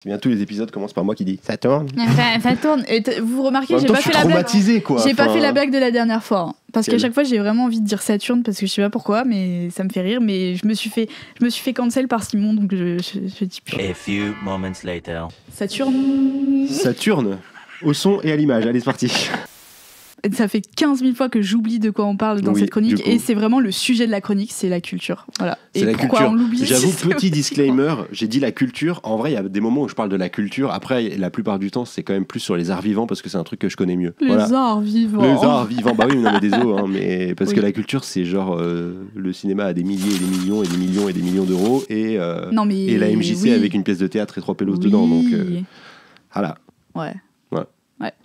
C'est bien, tous les épisodes commencent par moi qui dis ça tourne. Ça tourne. Et vous remarquez, j'ai pas fait la blague. Quoi. J'ai pas fait la blague de la dernière fois. Hein. Parce qu'à chaque fois, j'ai vraiment envie de dire Saturne parce que je sais pas pourquoi, mais ça me fait rire. Mais je me suis fait cancel par Simon, donc je dis plus. A few moments later. Saturne, au son et à l'image. Allez, c'est parti. Ça fait 15 000 fois que j'oublie de quoi on parle dans cette chronique et c'est vraiment le sujet de la chronique, c'est la culture. Voilà. C'est et la pourquoi culture. On l'oublie. J'avoue, petit disclaimer, j'ai dit la culture. En vrai, il y a des moments où je parle de la culture. Après, la plupart du temps, c'est quand même plus sur les arts vivants parce que c'est un truc que je connais mieux. Les arts vivants. Les arts vivants. Bah oui, on avait des os, hein, mais parce que la culture, c'est genre le cinéma a des milliers et des millions et des millions et des millions d'euros et la MJC avec une pièce de théâtre et 3 pélos dedans. Donc voilà. Ouais.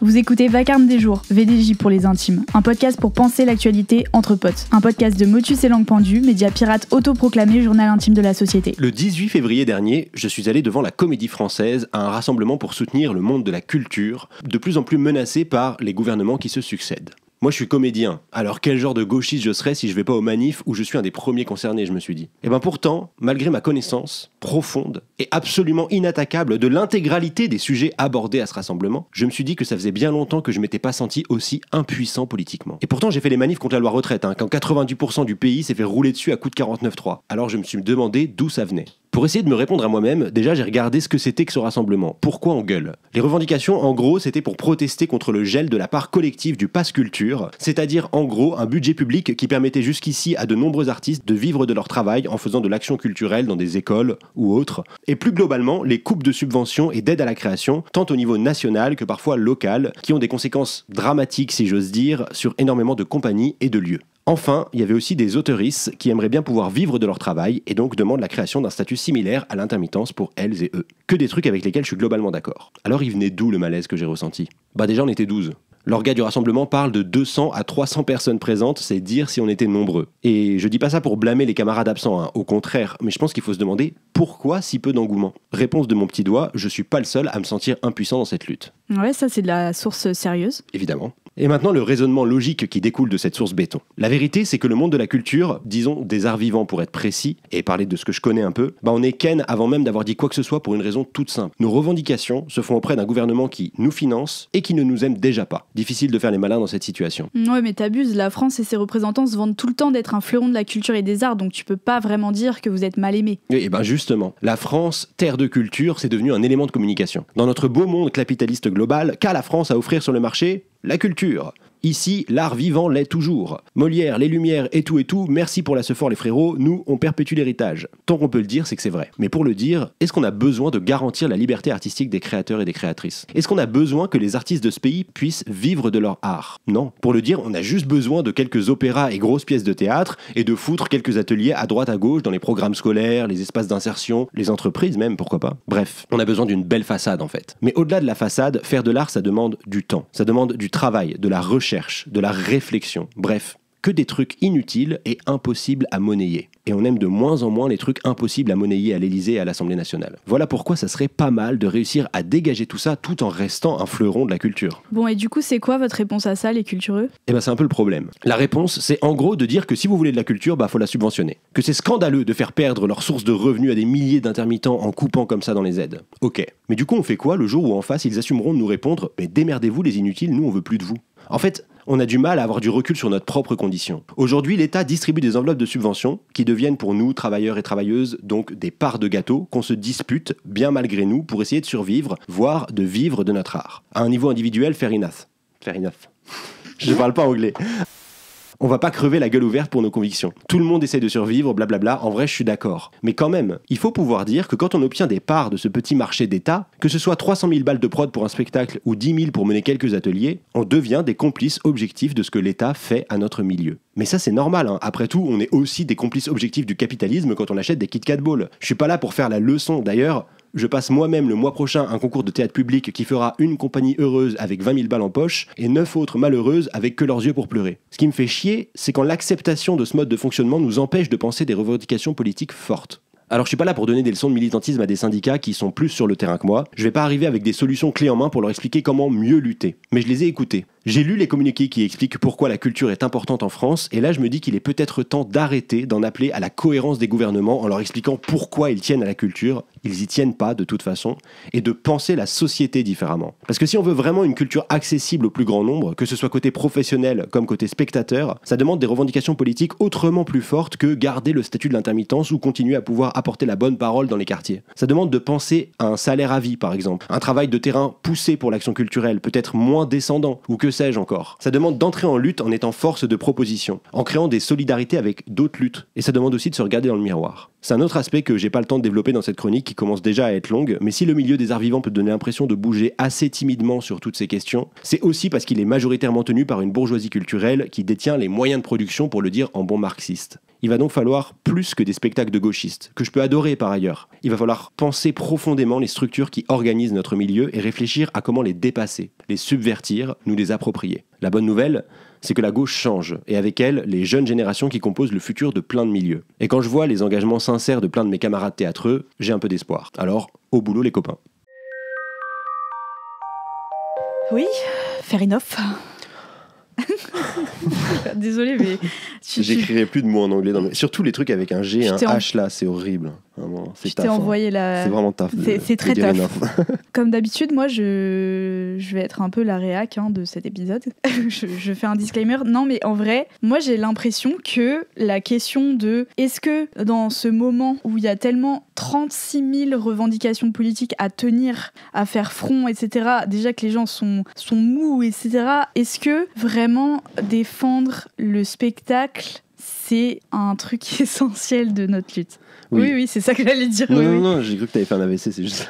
Vous écoutez Vacarme des jours, VDJ pour les intimes, un podcast pour penser l'actualité entre potes. Un podcast de Motus et Langue Pendue, média pirate autoproclamé journal intime de la société. Le 18 février dernier, je suis allé devant la Comédie Française à un rassemblement pour soutenir le monde de la culture, de plus en plus menacé par les gouvernements qui se succèdent. Moi, je suis comédien. Alors, quel genre de gauchiste je serais si je vais pas aux manifs où je suis un des premiers concernés, je me suis dit. Et ben pourtant, malgré ma connaissance profonde et absolument inattaquable de l'intégralité des sujets abordés à ce rassemblement, je me suis dit que ça faisait bien longtemps que je m'étais pas senti aussi impuissant politiquement. Et pourtant, j'ai fait les manifs contre la loi retraite, quand 90% du pays s'est fait rouler dessus à coups de 49.3. Alors, je me suis demandé d'où ça venait. Pour essayer de me répondre à moi-même, déjà j'ai regardé ce que c'était que ce rassemblement. Pourquoi on gueule ? Les revendications, en gros, c'était pour protester contre le gel de la part collective du pass culture, c'est-à-dire en gros un budget public qui permettait jusqu'ici à de nombreux artistes de vivre de leur travail en faisant de l'action culturelle dans des écoles ou autres, et plus globalement les coupes de subventions et d'aide à la création, tant au niveau national que parfois local, qui ont des conséquences dramatiques si j'ose dire, sur énormément de compagnies et de lieux. Enfin, il y avait aussi des auteuristes qui aimeraient bien pouvoir vivre de leur travail et donc demandent la création d'un statut similaire à l'intermittence pour elles et eux. Que des trucs avec lesquels je suis globalement d'accord. Alors il venait d'où le malaise que j'ai ressenti ? Bah déjà on était 12. L'orga du rassemblement parle de 200 à 300 personnes présentes, c'est dire si on était nombreux. Et je dis pas ça pour blâmer les camarades absents, au contraire, mais je pense qu'il faut se demander pourquoi si peu d'engouement ? Réponse de mon petit doigt, je suis pas le seul à me sentir impuissant dans cette lutte. Ouais, ça c'est de la source sérieuse. Évidemment. Et maintenant, le raisonnement logique qui découle de cette source béton. La vérité, c'est que le monde de la culture, disons des arts vivants pour être précis, et parler de ce que je connais un peu, on est ken avant même d'avoir dit quoi que ce soit pour une raison toute simple. Nos revendications se font auprès d'un gouvernement qui nous finance et qui ne nous aime déjà pas. Difficile de faire les malins dans cette situation. Ouais, mais t'abuses, la France et ses représentants se vantent tout le temps d'être un fleuron de la culture et des arts, donc tu peux pas vraiment dire que vous êtes mal aimé. Et ben justement, la France, terre de culture, c'est devenu un élément de communication. Dans notre beau monde capitaliste global, qu'a la France à offrir sur le marché ? La culture. Ici, l'art vivant l'est toujours. Molière, les Lumières et tout, merci pour la Sephore les frérots, nous, on perpétue l'héritage. Tant qu'on peut le dire, c'est que c'est vrai. Mais pour le dire, est-ce qu'on a besoin de garantir la liberté artistique des créateurs et des créatrices ? Est-ce qu'on a besoin que les artistes de ce pays puissent vivre de leur art ? Non. Pour le dire, on a juste besoin de quelques opéras et grosses pièces de théâtre et de foutre quelques ateliers à droite à gauche dans les programmes scolaires, les espaces d'insertion, les entreprises même, pourquoi pas. Bref, on a besoin d'une belle façade en fait. Mais au-delà de la façade, faire de l'art, ça demande du temps. Ça demande du travail, de la recherche, de la réflexion, bref, que des trucs inutiles et impossibles à monnayer. Et on aime de moins en moins les trucs impossibles à monnayer à l'Élysée et à l'Assemblée nationale. Voilà pourquoi ça serait pas mal de réussir à dégager tout ça tout en restant un fleuron de la culture. Bon, et du coup, c'est quoi votre réponse à ça, les cultureux ? Eh ben c'est un peu le problème. La réponse, c'est en gros de dire que si vous voulez de la culture, faut la subventionner. Que c'est scandaleux de faire perdre leur source de revenus à des milliers d'intermittents en coupant comme ça dans les aides. Ok. Mais du coup, on fait quoi le jour où en face, ils assumeront de nous répondre « Mais démerdez-vous les inutiles, nous on veut plus de vous ». En fait, on a du mal à avoir du recul sur notre propre condition. Aujourd'hui, l'État distribue des enveloppes de subventions qui deviennent pour nous, travailleurs et travailleuses, donc des parts de gâteau qu'on se dispute, bien malgré nous, pour essayer de survivre, voire de vivre de notre art. À un niveau individuel, fair enough. Fair enough. Je parle pas anglais. On va pas crever la gueule ouverte pour nos convictions. Tout le monde essaie de survivre, blablabla, en vrai je suis d'accord. Mais quand même, il faut pouvoir dire que quand on obtient des parts de ce petit marché d'État, que ce soit 300 000 balles de prod pour un spectacle ou 10 000 pour mener quelques ateliers, on devient des complices objectifs de ce que l'État fait à notre milieu. Mais ça c'est normal, après tout on est aussi des complices objectifs du capitalisme quand on achète des Kit Kat Balls. Je suis pas là pour faire la leçon, d'ailleurs. Je passe moi-même le mois prochain un concours de théâtre public qui fera une compagnie heureuse avec 20 000 balles en poche et 9 autres malheureuses avec que leurs yeux pour pleurer. Ce qui me fait chier, c'est quand l'acceptation de ce mode de fonctionnement nous empêche de penser des revendications politiques fortes. Alors je suis pas là pour donner des leçons de militantisme à des syndicats qui sont plus sur le terrain que moi, je vais pas arriver avec des solutions clés en main pour leur expliquer comment mieux lutter. Mais je les ai écoutés. J'ai lu les communiqués qui expliquent pourquoi la culture est importante en France, et là je me dis qu'il est peut-être temps d'arrêter d'en appeler à la cohérence des gouvernements en leur expliquant pourquoi ils tiennent à la culture, ils y tiennent pas de toute façon, et de penser la société différemment. Parce que si on veut vraiment une culture accessible au plus grand nombre, que ce soit côté professionnel comme côté spectateur, ça demande des revendications politiques autrement plus fortes que garder le statut de l'intermittence ou continuer à pouvoir apporter la bonne parole dans les quartiers. Ça demande de penser à un salaire à vie par exemple, un travail de terrain poussé pour l'action culturelle, peut-être moins descendant, ou que sais-je encore. Ça demande d'entrer en lutte en étant force de proposition, en créant des solidarités avec d'autres luttes, et ça demande aussi de se regarder dans le miroir. C'est un autre aspect que j'ai pas le temps de développer dans cette chronique qui commence déjà à être longue, mais si le milieu des arts vivants peut donner l'impression de bouger assez timidement sur toutes ces questions, c'est aussi parce qu'il est majoritairement tenu par une bourgeoisie culturelle qui détient les moyens de production, pour le dire en bon marxiste. Il va donc falloir plus que des spectacles de gauchistes, que je peux adorer par ailleurs. Il va falloir penser profondément les structures qui organisent notre milieu et réfléchir à comment les dépasser, les subvertir, nous les approprier. La bonne nouvelle, c'est que la gauche change, et avec elle, les jeunes générations qui composent le futur de plein de milieux. Et quand je vois les engagements sincères de plein de mes camarades théâtreux, j'ai un peu d'espoir. Alors, au boulot les copains. Oui, fair enough. Désolée, mais... J'écrirai plus de mots en anglais. Surtout les trucs avec un G et un H là, c'est horrible. Vraiment, c'est je t'ai envoyé la... C'est vraiment taf. C'est très taf. Comme d'habitude, moi, je vais être un peu la réac de cet épisode. je fais un disclaimer. Non, mais en vrai, moi, j'ai l'impression que la question de... Est-ce que dans ce moment où il y a tellement 36 000 revendications politiques à tenir, à faire front, etc., déjà que les gens sont mous, etc., est-ce que vraiment défendre le spectacle, c'est un truc essentiel de notre lutte? Oui, c'est ça que j'allais dire. Non, j'ai cru que t'avais fait un AVC, c'est juste...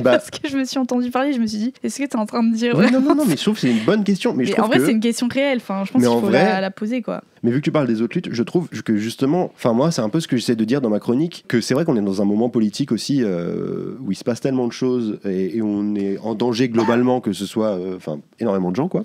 Parce que je me suis entendu parler, je me suis dit, est-ce que t'es en train de dire... Non, mais je trouve que c'est une bonne question. Mais en vrai, c'est une question réelle, je pense qu'il faut la poser, quoi. Mais vu que tu parles des autres luttes, je trouve que justement, moi, c'est un peu ce que j'essaie de dire dans ma chronique, que c'est vrai qu'on est dans un moment politique aussi où il se passe tellement de choses et on est en danger globalement, que ce soit énormément de gens, quoi.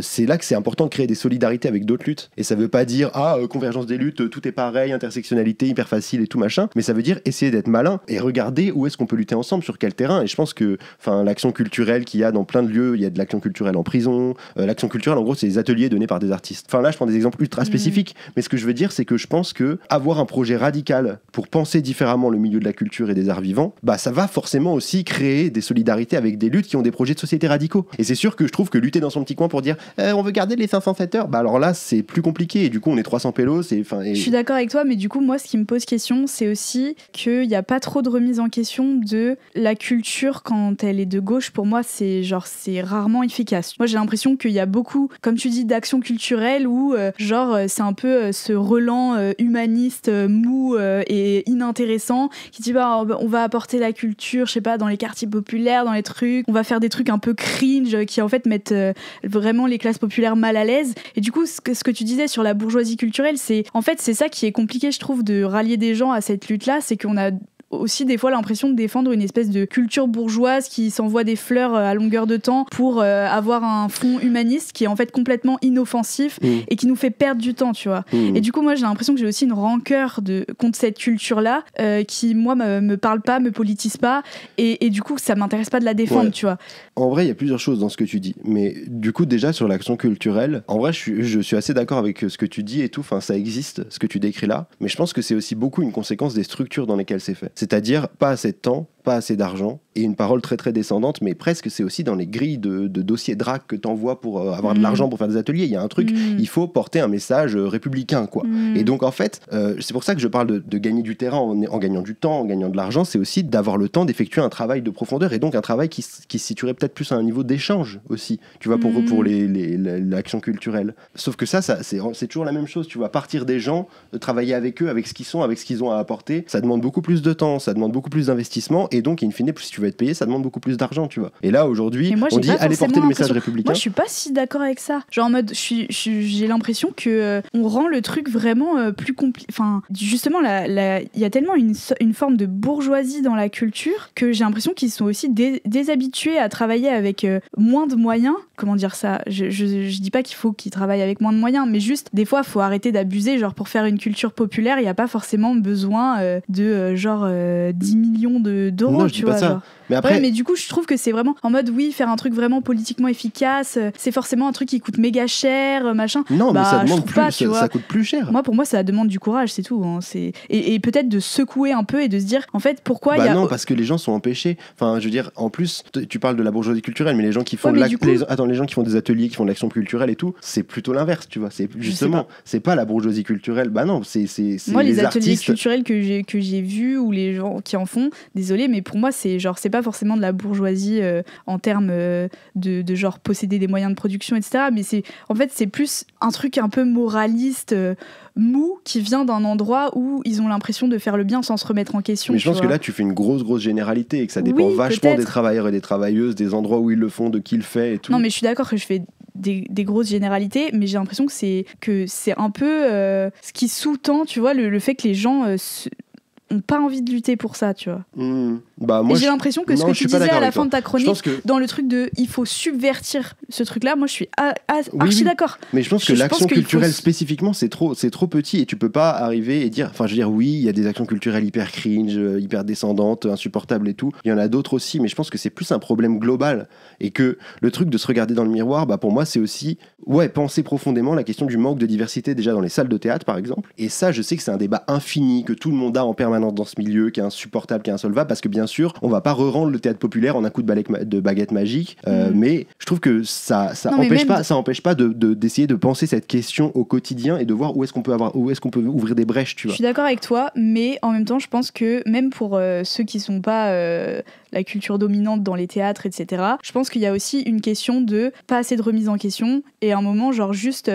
C'est là que c'est important de créer des solidarités avec d'autres luttes. Et ça veut pas dire, convergence des luttes, tout est pareil, intersectionnalité, hyper facile et tout machin, mais ça veut dire essayer d'être malin et regarder où est-ce qu'on peut lutter ensemble, sur quel terrain. Et je pense que l'action culturelle qu'il y a dans plein de lieux, il y a de l'action culturelle en prison, l'action culturelle en gros c'est des ateliers donnés par des artistes. Là je prends des exemples ultra spécifiques, mais ce que je veux dire c'est que je pense que avoir un projet radical pour penser différemment le milieu de la culture et des arts vivants, ça va forcément aussi créer des solidarités avec des luttes qui ont des projets de société radicaux. Et c'est sûr que je trouve que lutter dans son petit coin pour dire on veut garder les 507 heures, alors là c'est plus compliqué et du coup on est 300 pélos. Je suis d'accord avec toi, mais du coup moi ce qui me pose question c'est aussi qu'il n'y a pas trop de remise en question de la culture quand elle est de gauche. Pour moi c'est rarement efficace. Moi j'ai l'impression qu'il y a beaucoup, comme tu dis, d'actions culturelles où c'est un peu ce relent humaniste mou et inintéressant qui dit on va apporter la culture, je sais pas, dans les quartiers populaires, dans les trucs, on va faire des trucs un peu cringe qui en fait mettent vraiment les classes populaires mal à l'aise. Et du coup ce que tu disais sur la bourgeoisie culturelle, c'est ça qui est compliqué, je trouve, de rallier des gens à cette lutte là, c'est qu'on a aussi des fois l'impression de défendre une espèce de culture bourgeoise qui s'envoie des fleurs à longueur de temps pour avoir un fond humaniste qui est en fait complètement inoffensif et qui nous fait perdre du temps, tu vois. Et du coup moi j'ai l'impression que j'ai aussi une rancœur contre cette culture là qui moi me parle pas, me politise pas et du coup ça m'intéresse pas de la défendre, tu vois. En vrai il y a plusieurs choses dans ce que tu dis, mais du coup déjà sur l'action culturelle, en vrai je suis assez d'accord avec ce que tu dis et tout, ça existe ce que tu décris là, mais je pense que c'est aussi beaucoup une conséquence des structures dans lesquelles c'est fait. C'est-à-dire pas assez de temps, pas assez d'argent et une parole très très descendante, mais presque c'est aussi dans les grilles de dossiers DRAC que t'envoies pour avoir de l'argent pour faire des ateliers. Il y a un truc, il faut porter un message républicain, quoi. Et donc en fait, c'est pour ça que je parle de gagner du terrain en gagnant du temps, en gagnant de l'argent, c'est aussi d'avoir le temps d'effectuer un travail de profondeur et donc un travail qui se situerait peut-être plus à un niveau d'échange aussi, tu vois, pour l'action culturelle. Sauf que ça c'est toujours la même chose, tu vois, partir des gens, travailler avec eux, avec ce qu'ils sont, avec ce qu'ils ont à apporter, ça demande beaucoup plus de temps, ça demande beaucoup plus d'investissement et donc in fine si tu veux être payé ça demande beaucoup plus d'argent, tu vois. Et là aujourd'hui on dit allez porter le message républicain. Moi je suis pas si d'accord avec ça, genre en mode j'ai l'impression que on rend le truc vraiment plus compliqué, justement il y a tellement une forme de bourgeoisie dans la culture que j'ai l'impression qu'ils sont aussi déshabitués à travailler avec moins de moyens. Comment dire ça, je dis pas qu'il faut qu'ils travaillent avec moins de moyens, mais juste des fois faut arrêter d'abuser, genre pour faire une culture populaire il y a pas forcément besoin de 10 millions d'euros d'euros, Non, je tu dis pas vois. ça. Genre. Mais après, Ouais, mais du coup, je trouve que c'est vraiment en mode, oui, faire un truc vraiment politiquement efficace, c'est forcément un truc qui coûte méga cher, machin. non, mais ça Je demande trouve plus, pas, tu vois. ça coûte plus cher. Moi, pour moi, ça demande du courage, c'est tout. Hein. Et peut-être de secouer un peu et de se dire, en fait, pourquoi il y a. Non, parce que les gens sont empêchés. Enfin, je veux dire, en plus, tu parles de la bourgeoisie culturelle, mais les gens qui font Ouais, mais du coup- les gens qui font des ateliers, qui font de l'action culturelle et tout, c'est plutôt l'inverse, tu vois. C'est justement, c'est pas la bourgeoisie culturelle. Bah non, c'est Moi, les ateliers artistes. culturels que j'ai vus ou les gens qui en font, désolé, mais pour moi, c'est pas forcément de la bourgeoisie en termes de genre posséder des moyens de production, etc. Mais en fait, c'est plus un truc un peu moraliste, mou, qui vient d'un endroit où ils ont l'impression de faire le bien sans se remettre en question. Mais je pense tu que vois. là, tu fais une grosse généralité et que ça dépend Oui, vachement des peut-être. travailleurs et des travailleuses, des endroits où ils le font, de qui le fait et tout. Non, mais je suis d'accord que je fais des grosses généralités, mais j'ai l'impression que c'est un peu ce qui sous-tend, tu vois, le fait que les gens ont pas envie de lutter pour ça, tu vois. Bah, moi, Et j'ai l'impression que ce non, que je tu suis pas disais à d'accord la avec fin toi. de ta Je chronique, pense que dans le truc de il faut subvertir ce truc-là, moi je suis Oui, archi oui. d'accord. Mais je pense que Je l'action pense qu'il culturelle faut- spécifiquement, c'est trop petit et tu peux pas arriver et dire. Enfin, je veux dire, oui, il y a des actions culturelles hyper cringe, hyper descendantes, insupportables et tout. Il y en a d'autres aussi, mais je pense que c'est plus un problème global et que le truc de se regarder dans le miroir, bah pour moi, c'est aussi penser profondément la question du manque de diversité déjà dans les salles de théâtre, par exemple. Et ça, je sais que c'est un débat infini que tout le monde a en permanence dans ce milieu, qui est insupportable, qui est insolvable, parce que bien sûr, on va pas re-rendre le théâtre populaire en un coup de baguette magique, mais je trouve que ça Non, mais empêche même pas, ça empêche pas d'essayer de penser cette question au quotidien et de voir où est-ce qu'on peut ouvrir des brèches, tu Je vois. suis d'accord avec toi, mais en même temps, je pense que même pour ceux qui sont pas la culture dominante dans les théâtres, etc., je pense qu'il y a aussi une question de pas assez de remise en question et un moment, genre juste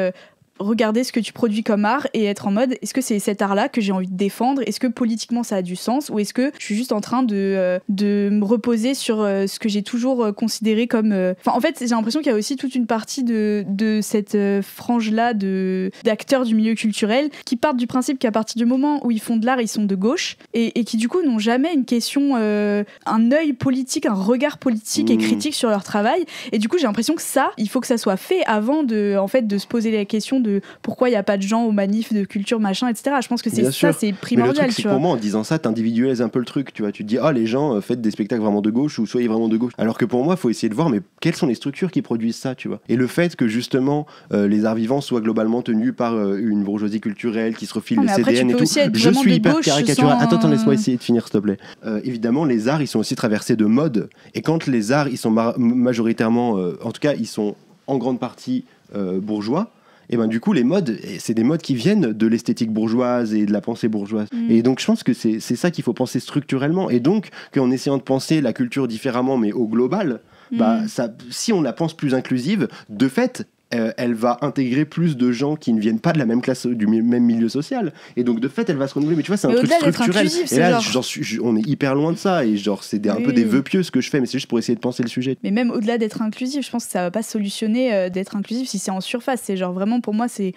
regarder ce que tu produis comme art et être en mode est-ce que c'est cet art-là que j'ai envie de défendre, est-ce que politiquement ça a du sens ou est-ce que je suis juste en train de me reposer sur ce que j'ai toujours considéré comme enfin en fait j'ai l'impression qu'il y a aussi toute une partie de cette frange-là d'acteurs du milieu culturel qui partent du principe qu'à partir du moment où ils font de l'art ils sont de gauche et qui du coup n'ont jamais une question un œil politique, un regard politique et critique sur leur travail et du coup j'ai l'impression que ça il faut que ça soit fait avant de se poser la question de pourquoi il n'y a pas de gens aux manifs de culture machin etc. Je pense que Bien sûr. c'est Mais le primordial truc, c'est tu que vois. pour moi, en disant ça, t'individualises un peu le truc, tu vois. Tu te dis, les gens, faites des spectacles vraiment de gauche ou soyez vraiment de gauche. Alors que pour moi, il faut essayer de voir, mais quelles sont les structures qui produisent ça, tu vois. Et le fait que justement, les arts vivants soient globalement tenus par une bourgeoisie culturelle qui se refile Non, le mais après, CDN tu et peux tout. aussi être Je vraiment suis de hyper gauche caricatural. sans- Attends, laisse-moi essayer de finir, s'il te plaît. Évidemment, les arts, ils sont aussi traversés de modes. Et quand les arts, ils sont majoritairement, en tout cas, ils sont en grande partie bourgeois, et ben du coup les modes c'est des modes qui viennent de l'esthétique bourgeoise et de la pensée bourgeoise et donc je pense que c'est ça qu'il faut penser structurellement et donc qu'en essayant de penser la culture différemment mais au global si on la pense plus inclusive de fait elle va intégrer plus de gens qui ne viennent pas de la même classe, du même milieu social. Et donc, de fait, elle va se renouveler. Mais tu vois, c'est un Mais truc au-delà d'être structurel. inclusif, Et là, c'est on est hyper loin de ça. Et genre, c'est un peu des vœux pieux ce que je fais, mais c'est juste pour essayer de penser le sujet. Mais même au-delà d'être inclusif, je pense que ça va pas solutionner d'être inclusif si c'est en surface. C'est genre vraiment, pour moi, c'est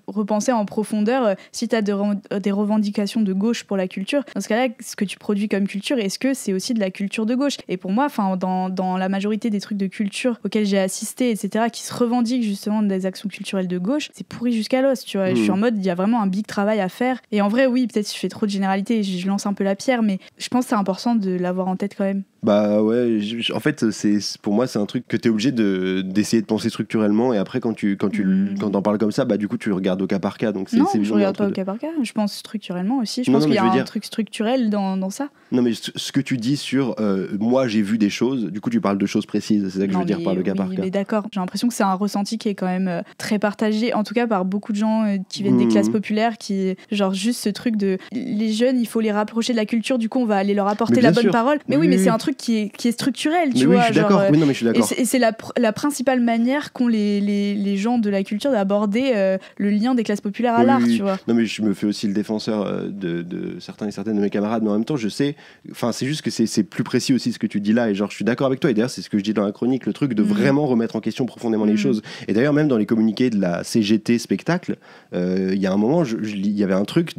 repenser en profondeur. Si tu as des revendications de gauche pour la culture, dans ce cas-là, ce que tu produis comme culture, est-ce que c'est aussi de la culture de gauche? Et pour moi, dans la majorité des trucs de culture auxquels j'ai assisté, etc., qui se revendiquent justement des actions culturelles de gauche, c'est pourri jusqu'à l'os, tu vois. Je suis en mode, il y a vraiment un big travail à faire. Et en vrai, oui, peut-être je fais trop de généralités, je lance un peu la pierre, mais je pense que c'est important de l'avoir en tête quand même. Bah ouais, en fait, pour moi, c'est un truc que tu es obligé d'essayer de penser structurellement et après, quand t'en parles comme ça, bah du coup, tu regardes au cas par cas. Donc non, je regarde pas au cas par cas. Je pense structurellement aussi. Je pense qu'il y a un truc structurel dans ça. Non, mais ce que tu dis sur moi, j'ai vu des choses, du coup, tu parles de choses précises. C'est ça que je veux dire par le cas par cas. Mais d'accord, j'ai l'impression que c'est un ressenti qui est quand même très partagé, en tout cas par beaucoup de gens qui viennent des classes populaires, qui, genre, juste ce truc de les jeunes, il faut les rapprocher de la culture, du coup, on va aller leur apporter la bonne parole. Mais oui, mais c'est un truc qui est structurel, tu vois. Oui, je suis d'accord. Oui, non, mais je suis d'accord. Et c'est la principale manière qu'ont les gens de la culture d'aborder le lien des classes populaires à l'art, tu vois. Non, mais je me fais aussi le défenseur de certains et certaines de mes camarades, mais en même temps, je sais, enfin, c'est juste que c'est plus précis aussi ce que tu dis là, et genre, je suis d'accord avec toi, et d'ailleurs, c'est ce que je dis dans la chronique, le truc de vraiment remettre en question profondément les choses. Et d'ailleurs, même dans les communiqués de la CGT spectacle, il y a un moment, il y avait un truc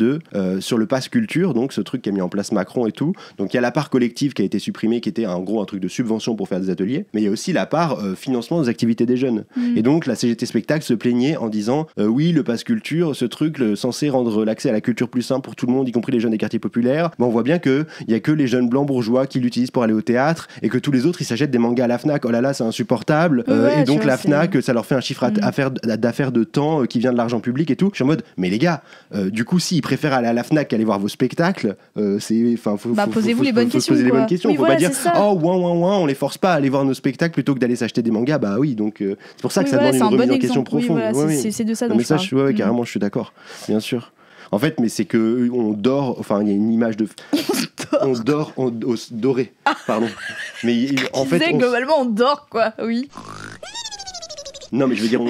sur le pass culture, donc ce truc qui a mis en place Macron et tout. Donc il y a la part collective qui a été supprimée, premier qui était en gros un truc de subvention pour faire des ateliers, mais il y a aussi la part financement des activités des jeunes. Et donc la CGT Spectacle se plaignait en disant oui, le pass culture, ce truc censé rendre l'accès à la culture plus simple pour tout le monde, y compris les jeunes des quartiers populaires, on voit bien qu'il n'y a que les jeunes blancs bourgeois qui l'utilisent pour aller au théâtre et que tous les autres ils s'achètent des mangas à la Fnac. Oh là là, c'est insupportable. Et donc la Fnac, ça leur fait un chiffre d'affaires de temps qui vient de l'argent public et tout. Je suis en mode, mais les gars, du coup, s'ils préfèrent aller à la Fnac qu'aller voir vos spectacles, posez-vous les bonnes questions. Faut pas dire, oh, on les force pas à aller voir nos spectacles plutôt que d'aller s'acheter des mangas. Bah oui, donc c'est pour ça que ça demande une remise en question profonde. C'est de ça dont je parle. Carrément, je suis d'accord, bien sûr. En fait, mais c'est que on dort. Enfin, il y a une image de. On dort doré. Pardon. Mais en fait, globalement, on dort quoi. Oui. Non, mais je veux dire.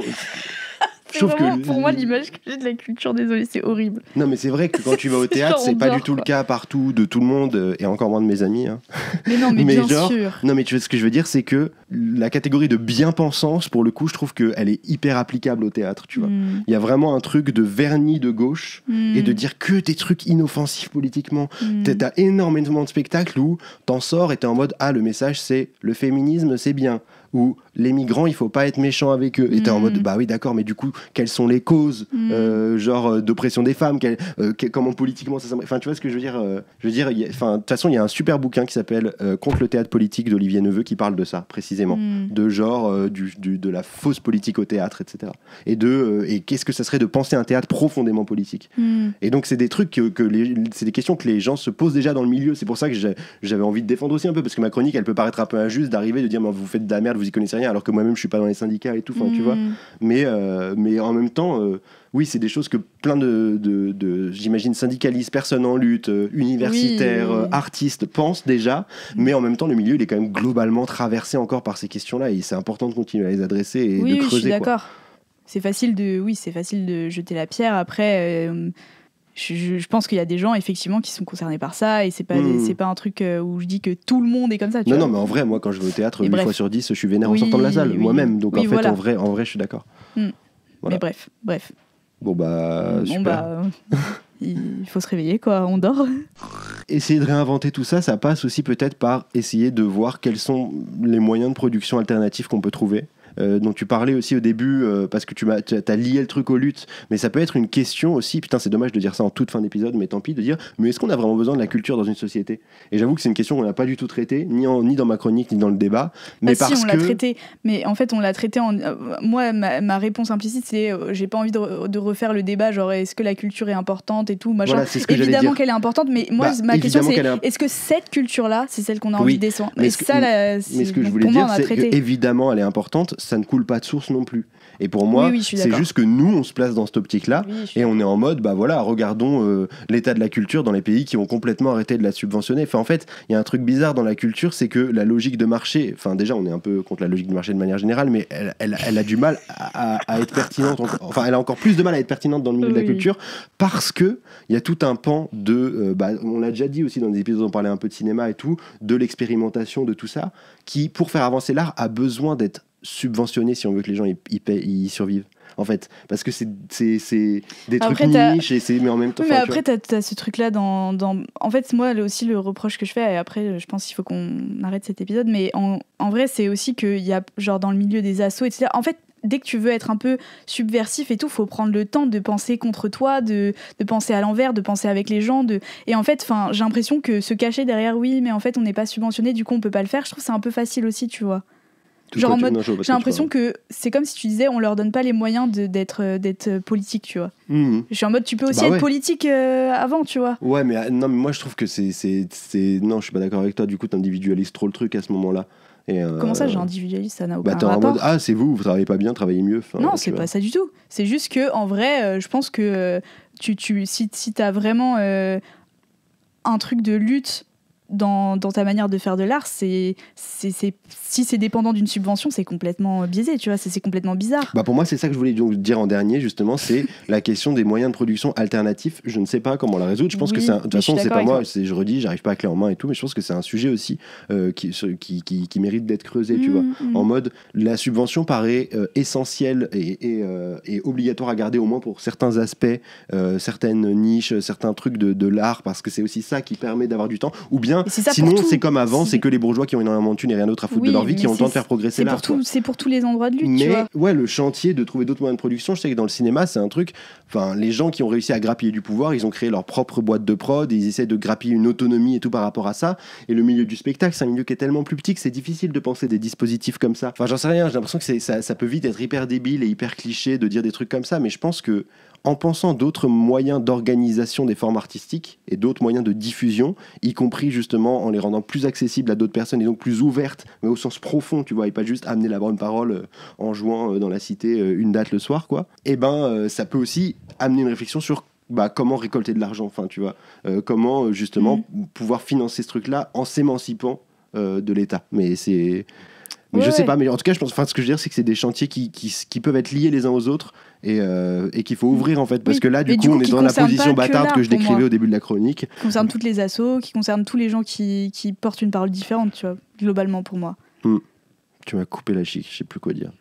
Pour moi, l'image que j'ai de la culture, désolé, c'est horrible. Non, mais c'est vrai que quand tu vas au théâtre, c'est pas du tout le cas partout de tout le monde, et encore moins de mes amis. Hein. Mais non, mais bien sûr. Non, mais tu vois, ce que je veux dire, c'est que la catégorie de bien-pensance, pour le coup, je trouve qu'elle est hyper applicable au théâtre, tu vois. Il y a vraiment un truc de vernis de gauche, et de dire que des trucs inoffensifs politiquement. T'as énormément de spectacles où t'en sors et t'es en mode, ah, le message, c'est le féminisme, c'est bien. Ou les migrants, il faut pas être méchant avec eux. Et t'es en mode, bah oui, d'accord, mais du coup, quelles sont les causes, genre d'oppression des femmes, comment politiquement ça. Enfin, tu vois ce que je veux dire. De toute façon, il y a un super bouquin qui s'appelle Contre le théâtre politique d'Olivier Neveu qui parle de ça précisément, de genre de la fausse politique au théâtre, etc. Et qu'est-ce que ça serait de penser un théâtre profondément politique. Et donc c'est des trucs c'est des questions que les gens se posent déjà dans le milieu. C'est pour ça que j'avais envie de défendre aussi un peu, parce que ma chronique, elle peut paraître un peu injuste d'arriver de dire, mais vous faites de la merde, vous y connaissez rien, alors que moi-même je suis pas dans les syndicats et tout, tu vois. Mais en même temps, oui, c'est des choses que plein de j'imagine, syndicalistes, personnes en lutte, universitaires, artistes pensent déjà, mais en même temps le milieu il est quand même globalement traversé encore par ces questions-là, et c'est important de continuer à les adresser et de creuser. Oui, je suis d'accord. C'est facile de jeter la pierre. Après, je pense qu'il y a des gens effectivement qui sont concernés par ça, et c'est pas un truc où je dis que tout le monde est comme ça. Non, mais en vrai, moi quand je vais au théâtre, 8 fois sur 10, je suis vénère en sortant de la salle, moi-même. Donc en fait, voilà. en vrai, je suis d'accord. Voilà. Mais bref. Bon bah, super. Il faut se réveiller, quoi, on dort. Essayer de réinventer tout ça, ça passe aussi peut-être par essayer de voir quels sont les moyens de production alternatifs qu'on peut trouver. Dont tu parlais aussi au début, parce que tu as lié le truc aux luttes, mais ça peut être une question aussi, putain c'est dommage de dire ça en toute fin d'épisode, mais tant pis, de dire, mais est-ce qu'on a vraiment besoin de la culture dans une société ? Et j'avoue que c'est une question qu'on n'a pas du tout traitée, ni dans ma chronique, ni dans le débat. Mais si, on l'a traité, mais en fait on l'a traité moi, ma réponse implicite, c'est j'ai pas envie de refaire le débat, genre est-ce que la culture est importante et tout, machin. Voilà, c'est ce que évidemment qu'elle est importante, mais moi ma question c'est, est-ce que cette culture-là, c'est celle qu'on a envie de descendre ? Mais ce que je voulais dire, c'est qu'évidemment elle est importante, ça ne coule pas de source non plus. Et pour moi, c'est juste que nous, on se place dans cette optique-là, et on est en mode, bah voilà, regardons l'état de la culture dans les pays qui ont complètement arrêté de la subventionner. Enfin, en fait, il y a un truc bizarre dans la culture, c'est que la logique de marché, enfin déjà, on est un peu contre la logique de marché de manière générale, mais elle a du mal à être pertinente, enfin, elle a encore plus de mal à être pertinente dans le milieu de la culture, parce que il y a tout un pan de, on l'a déjà dit aussi dans des épisodes où on parlait un peu de cinéma et tout, de l'expérimentation, de tout ça, qui, pour faire avancer l'art, a besoin d'être subventionné si on veut que les gens y survivent, en fait, parce que c'est des trucs niches, mais en même temps, mais après t'as ce truc là dans en fait, moi aussi le reproche que je fais, et après je pense qu'il faut qu'on arrête cet épisode, mais en vrai c'est aussi qu'il y a genre dans le milieu des assos, etc. En fait, dès que tu veux être un peu subversif et tout, faut prendre le temps de penser contre toi, de penser à l'envers, de penser avec les gens, et en fait, j'ai l'impression que se cacher derrière, oui mais en fait on n'est pas subventionné, du coup on peut pas le faire, je trouve que c'est un peu facile aussi, tu vois. Genre en mode, j'ai l'impression que c'est comme si tu disais on leur donne pas les moyens d'être politique, tu vois. Je suis en mode, tu peux aussi être politique avant, tu vois. Ouais, mais non, mais moi je trouve que c'est non, je suis pas d'accord avec toi, du coup t'individualises trop le truc à ce moment-là. Et comment ça, j'individualise, ça n'a aucun rapport. En mode, c'est vous travaillez pas bien, travaillez mieux. Non, c'est pas ça du tout. C'est juste que en vrai, je pense que si t'as vraiment un truc de lutte dans ta manière de faire de l'art, si c'est dépendant d'une subvention, c'est complètement biaisé, tu vois, c'est complètement bizarre. Pour moi, c'est ça que je voulais donc dire en dernier, justement, c'est la question des moyens de production alternatifs. Je ne sais pas comment la résoudre. Je pense que de toute façon, c'est pas moi, je redis, j'arrive pas à clé en main et tout, mais je pense que c'est un sujet aussi qui mérite d'être creusé, tu vois. En mode, la subvention paraît essentielle et obligatoire à garder, au moins pour certains aspects, certaines niches, certains trucs de l'art, parce que c'est aussi ça qui permet d'avoir du temps, ou bien bien. Mais c'est ça Sinon, pour tout. c'est comme avant, c'est que les bourgeois qui ont énormément de thunes et rien d'autre à foutre de leur vie qui ont le temps de faire progresser l'art. C'est pour tous les endroits de lutte, tu vois. Mais ouais, le chantier de trouver d'autres moyens de production, je sais que dans le cinéma, c'est un truc. Enfin, les gens qui ont réussi à grappiller du pouvoir, ils ont créé leur propre boîte de prod, et ils essaient de grappiller une autonomie et tout par rapport à ça. Et le milieu du spectacle, c'est un milieu qui est tellement plus petit que c'est difficile de penser des dispositifs comme ça. Enfin, j'en sais rien, j'ai l'impression que ça peut vite être hyper débile et hyper cliché de dire des trucs comme ça, mais je pense que en pensant d'autres moyens d'organisation des formes artistiques et d'autres moyens de diffusion, y compris justement en les rendant plus accessibles à d'autres personnes et donc plus ouvertes, mais au sens profond, tu vois, et pas juste amener la bonne parole en jouant dans la cité une date le soir, quoi, et ça peut aussi amener une réflexion sur comment récolter de l'argent, enfin, tu vois, comment justement pouvoir financer ce truc-là en s'émancipant de l'État. Mais je sais pas, mais en tout cas, je pense, ce que je veux dire, c'est que c'est des chantiers qui peuvent être liés les uns aux autres et qu'il faut ouvrir en fait, parce que là, du coup, on est dans la position bâtarde que je décrivais au début de la chronique. Qui concerne toutes les assos, qui concerne tous les gens qui portent une parole différente, tu vois, globalement pour moi. Tu m'as coupé la chic, je sais plus quoi dire.